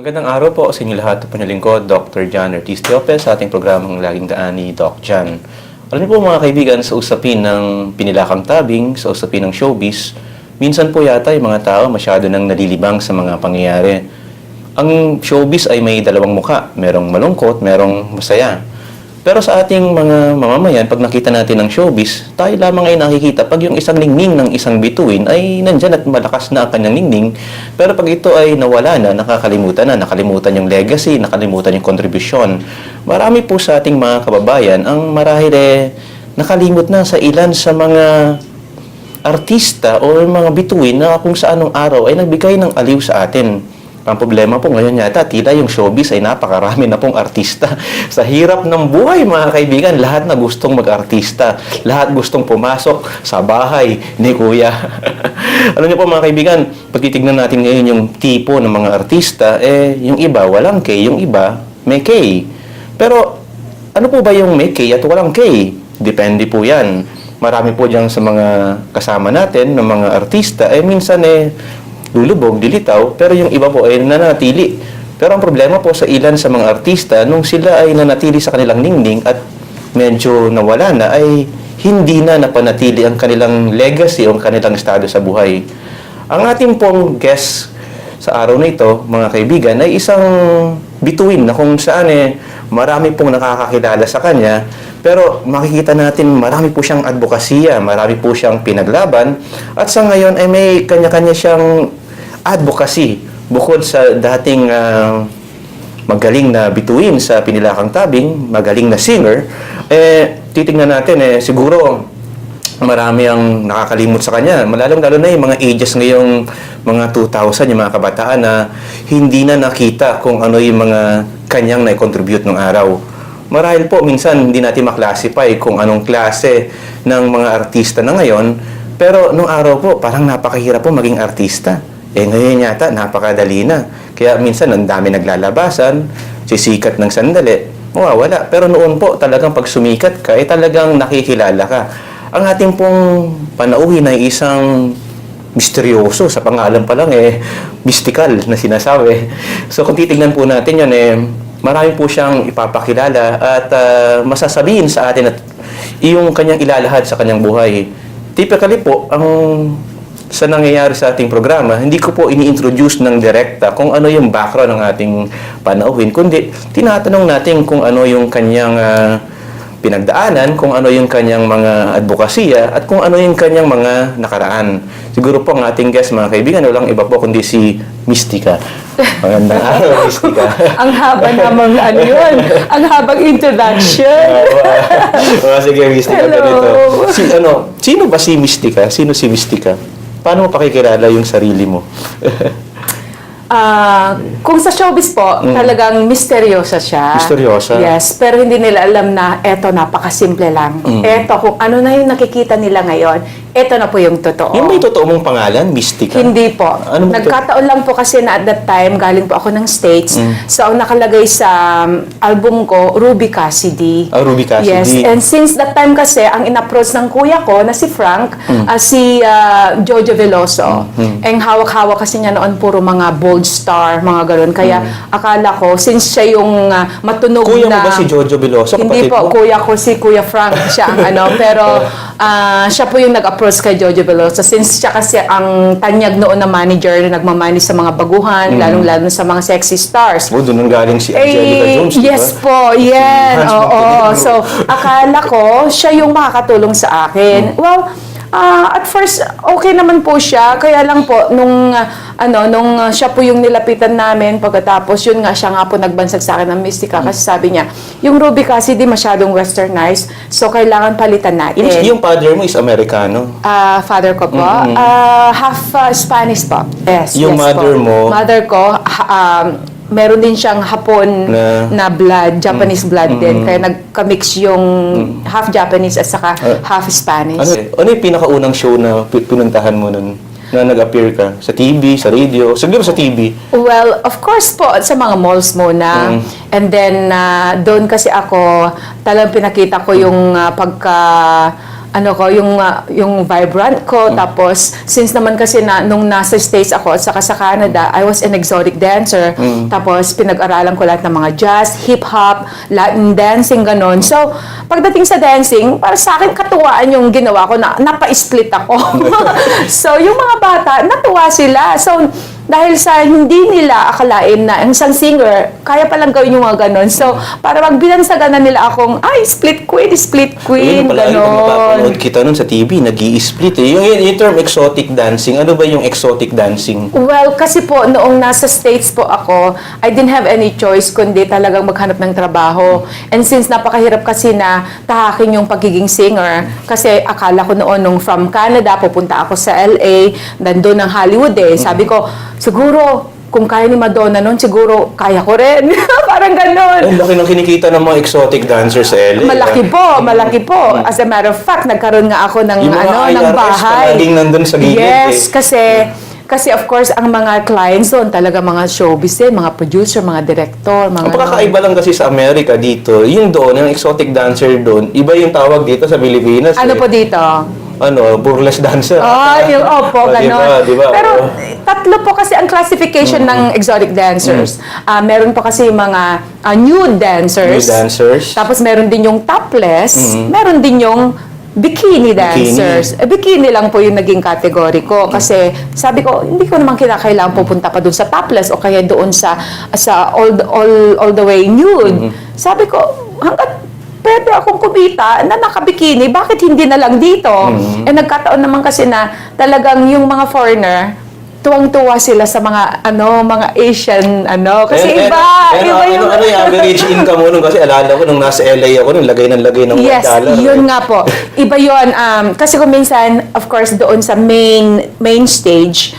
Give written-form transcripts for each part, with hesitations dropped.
Magandang araw po sa inyo lahat. Ito po yung lingkod, Dr. John Ortiz Teopes sa ating programang Laging Daan ni Doc John. Alam niyo po mga kaibigan, sa usapin ng pinilakang tabing, sa usapin ng showbiz, minsan po yata yung mga tao masyado nang nalilibang sa mga pangyayari. Ang showbiz ay may dalawang muka, merong malungkot, merong masaya. Pero sa ating mga mamamayan, pag nakita natin ng showbiz, tayo lamang ay nakikita pag yung isang ningning ng isang bituin ay nandyan at malakas na ang kanyang ningning. Pero pag ito ay nawala na, nakalimutan yung legacy, nakalimutan yung kontribusyon. Marami po sa ating mga kababayan ang marahil nakalimot na sa ilan sa mga artista o mga bituin na kung saan nung araw ay nagbigay ng aliw sa atin. Ang problema po ngayon yata, tila yung showbiz ay napakarami na pong artista. Sa hirap ng buhay, mga kaibigan, lahat na gustong mag-artista. Lahat gustong pumasok sa bahay ni Kuya. Alam niyo po mga kaibigan, pag titignan natin ngayon yung tipo ng mga artista, yung iba walang K, yung iba may K. Pero ano po ba yung may K at walang K? Depende po yan. Marami po dyan sa mga kasama natin, ng mga artista, minsan lulubog, dilitaw, pero yung iba po ay nanatili. Pero ang problema po sa ilan sa mga artista, nung sila ay nanatili sa kanilang ningning at medyo nawala na, ay hindi na napanatili ang kanilang legacy o ang kanilang estado sa buhay. Ang ating pong guest sa araw na ito, mga kaibigan, ay isang bituin na kung saan marami pong nakakakilala sa kanya, pero makikita natin marami po siyang advokasya, marami po siyang pinaglaban, at sa ngayon ay may kanya-kanya siyang advocacy. Bukod sa dating magaling na bituin sa pinilakang tabing, magaling na singer, titingnan natin siguro marami ang nakakalimot sa kanya. Malalong-lalo na yung mga ages ngayong mga 2000, yung mga kabataan na hindi na nakita kung ano yung mga kanyang na-contribute nung araw. Marahil po, minsan hindi natin maklasify kung anong klase ng mga artista na ngayon, pero nung araw po, parang napakahirap po maging artista. Ngayon yata, napakadali na. Kaya minsan, ang dami naglalabasan, sisikat ng sandali, mawawala. Pero noon po, talagang pag sumikat ka, talagang nakikilala ka. Ang ating pong panauhin ay isang misteryoso. Sa pangalan pa lang, mystical na sinasabi. So, kung titignan po natin yun, marami po siyang ipapakilala at masasabihin sa atin at yung kanyang ilalahad sa kanyang buhay. Typically po, sa nangyayari sa ating programa, hindi ko po ini-introduce ng direkta kung ano yung background ng ating panauhin, kundi tinatanong natin kung ano yung kanyang pinagdaanan, kung ano yung kanyang mga advokasya, at kung ano yung kanyang mga nakaraan. Siguro po ang ating guest, mga kaibigan, walang iba po kundi si Mystica. Magandang araw, Mystica. Ang haba namang yun. Ang habang introduction. Sige, Mystica. Hello. Sino ba si Mystica? Sino si Mystica? Paano mo pakikilala yung sarili mo? Kung sa showbiz po, talagang misteryosa siya. Misteryosa? Yes, pero hindi nila alam na eto, napakasimple lang. Eto, kung ano na yung nakikita nila ngayon, eto na po yung totoo. Yung may totoo mong pangalan, Mystica? Hindi po. Ano Nagkataon lang po kasi na at that time, galing po ako ng States. So, ang nakalagay sa album ko, Ruby Cassidy. Ruby Cassidy. Yes, and since that time kasi, ang in-approach ng kuya ko na si Frank, si Jojo Veloso. Ang hawak-hawak kasi niya noon puro mga bold star, mga gano'n. Kaya akala ko, since siya yung matunog Kuya na... mo ba si Jojo Veloso? Hindi po, mo? kuya ko si Kuya Frank, siya ang pero siya po yung nag-approach kay Jojo Veloso. Since siya kasi ang tanyag noon na manager na nagmamanage sa mga baguhan, lalong-lalo sa mga sexy stars. Doon nang galing si Angelica Jones, yes po, yan. Hans Oo. Montenegro. So, akala ko, siya yung makakatulong sa akin. Well, at first, okay naman po siya. Kaya lang po, nung siya po yung nilapitan namin, pagkatapos, yun nga, siya nga po nagbansag sa akin ng Mystica. Kasi sabi niya, yung Ruby kasi di masyadong westernized, so kailangan palitan natin. Yung father mo is Amerikano? Father ko po, half Spanish po. Yes, Yung yes mother po. mo? Mother ko, meron din siyang Hapon na blood, Japanese blood din. Kaya nagka-mix yung half Japanese at saka half Spanish. Ano yung pinakaunang show na pinuntahan mo nun? Na nag-appear ka? Sa TV, sa radio? Siguro sa TV? Well, of course po, sa mga malls muna. And then, doon kasi ako, talagang pinakita ko yung pagka yung vibrant ko. Tapos, since naman kasi nung nasa States ako at saka sa Canada, I was an exotic dancer. Tapos, pinag-aralan ko lahat ng mga jazz, hip-hop, Latin dancing, ganon. So, pagdating sa dancing, para sa akin, katuwaan yung ginawa ko na napa-split ako. So, yung mga bata, natuwa sila. So, dahil sa hindi nila akalain na ang isang singer, kaya palang gawin yung mga ganon. So, para magbilansagan na nila akong, split queen, Yun pala, yung ganon. napapanood kita nun sa TV, nag-i-split eh. Yung term exotic dancing, ano ba yung exotic dancing? Well, kasi po, noong nasa States po ako, I didn't have any choice kundi talagang maghanap ng trabaho. And since napakahirap kasi na tahakin yung pagiging singer, kasi akala ko noon nung from Canada, pupunta ako sa LA, nandun ng Hollywood eh. Sabi ko, siguro, kung kaya ni Madonna noon, siguro kaya ko rin. Parang ganon. Ang laki ng kinikita ng mga exotic dancers sa LA. Malaki po. As a matter of fact, nagkaroon nga ako ng Yung mga ng IRS bahay. palaging nandun sa gilid Yes, eh. kasi of course, ang mga clients doon, talaga mga showbiz mga producer, mga director, mga... Ang pagkakaiba lang kasi sa Amerika dito, yung doon, yung exotic dancer doon, iba yung tawag dito sa Pilipinas. Ano po dito? Burlesque dancer. Opo, ganon. Diba? Pero tatlo po kasi ang classification ng exotic dancers. Meron po kasi yung mga nude dancers. Nude dancers. Tapos meron din yung topless. Meron din yung bikini dancers. Bikini lang po yung naging kategory ko. Kasi sabi ko, hindi ko naman kinakailangan pupunta pa doon sa topless o kaya doon sa all the way nude. Sabi ko, hanggat pwede akong kumita na nakabikini, bakit hindi na lang dito? Eh nagkataon naman kasi na talagang yung mga foreigner, tuwang-tuwa sila sa mga mga Asian kasi iba yung ano yung average income mo nun? Kasi alala ko nung nasa LA ako nung lagay ng yes, $1. yun nga po. Iba yun. Kasi kung minsan, of course, doon sa main stage,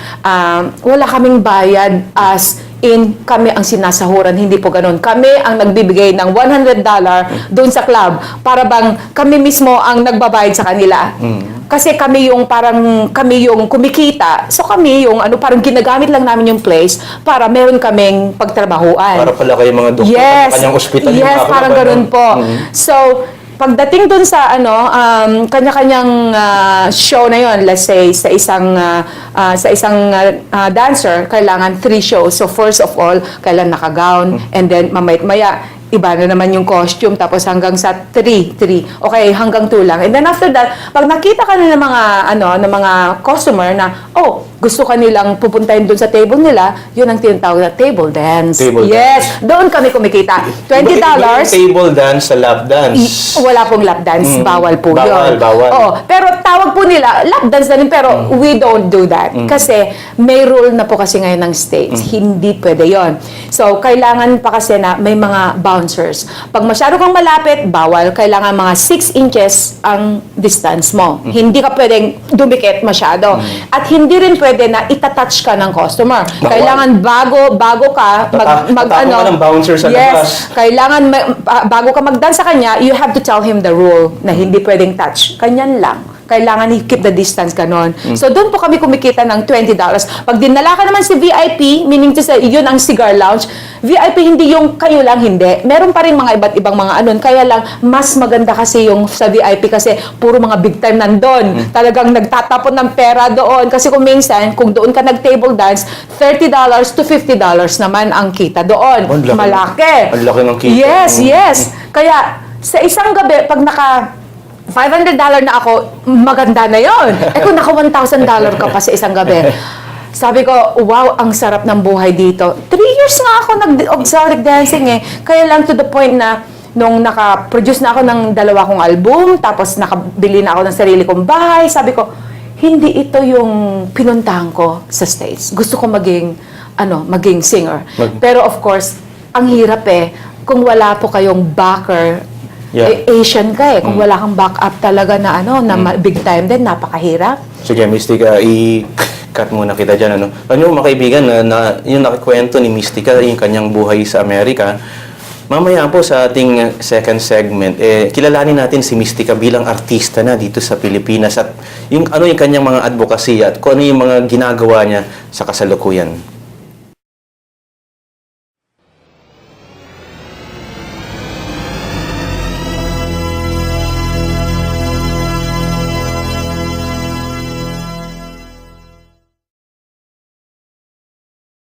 wala kaming bayad as in kami ang sinasahuran, hindi po ganun. Kami ang nagbibigay ng $100 doon sa club para bang kami mismo ang nagbabayad sa kanila. Kasi kami yung kumikita. So kami yung parang ginagamit lang namin yung place para meron kaming pagtrabahuan. Para pala kayo mga doktor sa kanyang ospital. Yes, parang ganun po. So, pagdating dun sa kanya-kanyang show na yon, let's say sa isang dancer, kailangan 3 shows. So first of all, kailangan naka-gown, and then mamaya iba na naman yung costume, tapos hanggang sa 3. Okay, hanggang 2 lang. And then after that, pag nakita ka na ng mga customer na, gusto ka nilang pupuntahin doon sa table nila, yun ang tinatawag na table dance. Yes, doon kami kumikita. $20. Iba yung table dance sa lap dance. Wala pong lap dance, bawal po yun. Bawal. Oo, pero tawag po nila, lap dance na rin, pero we don't do that. Kasi may rule na po kasi ngayon ng States, hindi pwede yon. So, kailangan pa kasi na may mga bouncers. Pag masyado kang malapit, bawal. Kailangan mga 6 inches ang distance mo. Hindi ka pwedeng dumikit masyado. At hindi rin pwede na itatouch ka ng customer. Bawal. Kailangan bago ka ng bouncer sa labas. Kailangan bago ka mag-dance sa kanya, you have to tell him the rule na hindi pwedeng touch. Kanyan lang. Kailangan i-keep the distance, ganon. So, doon po kami kumikita ng $20. Pag dinala ka naman si VIP, meaning to say, yun ang cigar lounge, VIP hindi yung kayo lang, hindi. Meron pa rin mga iba't ibang mga kaya lang, mas maganda kasi yung sa VIP kasi puro mga big time nandun. Talagang nagtatapon ng pera doon. Kasi kung minsan, kung doon ka nag-table dance, $30 to $50 naman ang kita doon. Malaki. Ang laki ng kita. Yes. Kaya, sa isang gabi, pag $500 na ako, maganda na yon. Kung naka $1,000 ka pa sa isang gabi. Sabi ko, wow, ang sarap ng buhay dito. 3 years nga ako nag-exotic dancing Kaya lang to the point na nung naka-produce na ako ng 2 kong album, tapos nakabili na ako ng sarili kong bahay, sabi ko, hindi ito yung pinuntahan ko sa States. Gusto ko maging singer. Pero of course, ang hirap kung wala po kayong backer. Asian ka kung wala kang backup talaga na big time din, napakahirap. Sige, Mystica, i-cut muna kita dyan. Ano mga kaibigan, yung nakikwento ni Mystica, yung kanyang buhay sa Amerika, mamaya po sa ating second segment, kilalanin natin si Mystica bilang artista na dito sa Pilipinas at yung kanyang mga advocacy at kung ano yung mga ginagawa niya sa kasalukuyan.